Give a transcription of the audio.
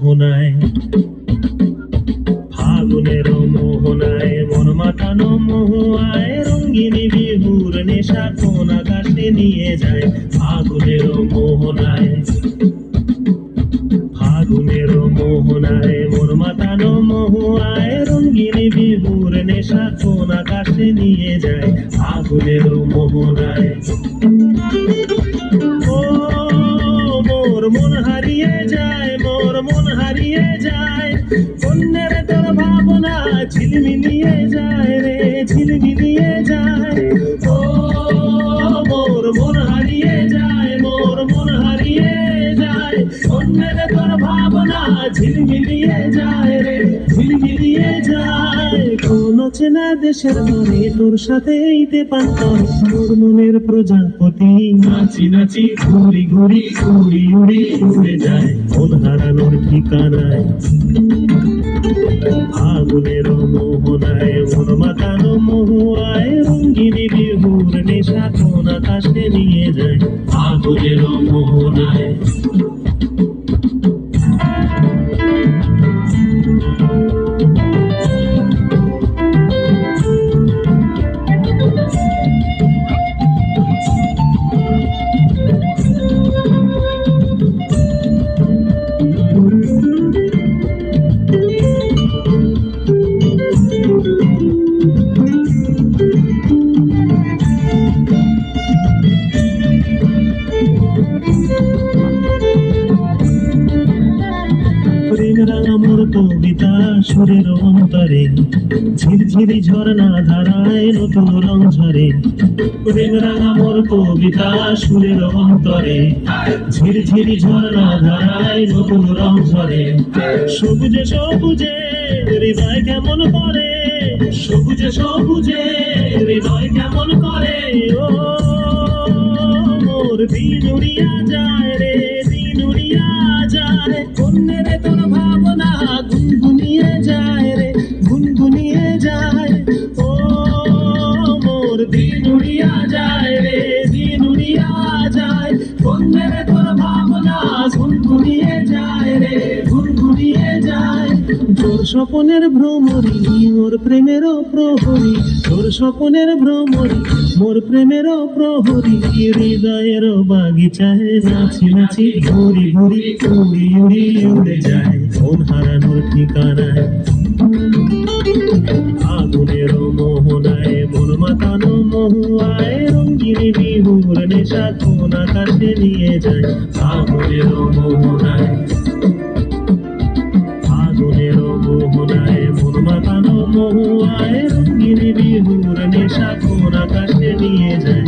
মোহনায়, ফাগুনের মোহনায় মন মাতানো মহুয়ায়, রঙ্গিনী বিহুর নেশা কোন আকাশে নিয়ে যায়। ফাগুনের মোহনায়, ফাগুনের মোহনায় মন মাতানো মহুয়ায়, রঙ্গিনী বিহুর নেশা কোন আকাশে নিয়ে যায়। ফাগুনের মোহনায় ও মোর মন হারিয়ে যায়, মোর মন হারিয়ে যায়, অন্যের তোর ভাবনা ঝিলমিলিয়ে যায় রে, ঝিলমিলিয়ে যায়। ও মোর মন হারিয়ে যায়, মোর মন হারিয়ে যায়, অন্যের তোর ভাবনা ঝিলমিলিয়ে যায় রে, ঝিলমিলিয়ে যায়। কোন চেনা দেশের মনে তোর সাথে এইতে পান্তর, মোর মনের প্রজাপতি নাচি নাচি ঘুরি ঘুরি উড়ি উড়ি উড়ে যায় মন হারানোর ঠিকানায়। ফাগুনের মোহনায় মন মাতানো মহুয়ায়, রঙ্গিনী বিহুর নেশা কোন আকাশে নিয়ে যায়। ফাগুনের মোহনায় মোর কবিতা সুরের অন্তরে, ঝিরঝিরি ঝর্ণা ধারায় নতুন রং ঝরে। প্রেম রাঙা মোর কবিতা সুরের অন্তরে, ঝিরঝিরি ঝর্ণা ধারায় নতুন রং ঝরে। সবুজে সবুজে হৃদয় কেমন করে, সবুজে সবুজে হৃদয় কেমন করে। ও মোর দিন উড়িয়া যায় রে, দিন উড়িয়া যায়, অন্যের তোর ভাবনা গুনগুনিয়ে যায় রে, গুনগুনিয়ে যায়। ও মোর দিন উড়িয়া যায় রে, দিন উড়িয়া যায়, অন্যের তোর ভাবনা গুনগুনিয়ে যায় রে, গুনগুনিয়ে যায়। তোর স্বপনের ভ্রমরি মোর প্রেমেরও প্রহরী, তোর স্বপনের ভ্রমরি মোর প্রেমেরও প্রহরী, হৃদয়ের বাগিচায় নাচি নাচি ঘুরি ঘুরি উড়ি উড়ি উড়ে যায় মন হারানোর ঠিকানায়। ফাগুনের মোহনায় মন মাতানো মহুয়ায়, রঙ্গিনী বিহুর নেশা কোন আকাশে নিয়ে যায়। ফাগুনের মোহনায়, ফাগুনের মোহনায় মন মাতানো মহুয়ায়, রঙ্গিনী বিহুর নেশা কোন আকাশে নিয়ে যায়।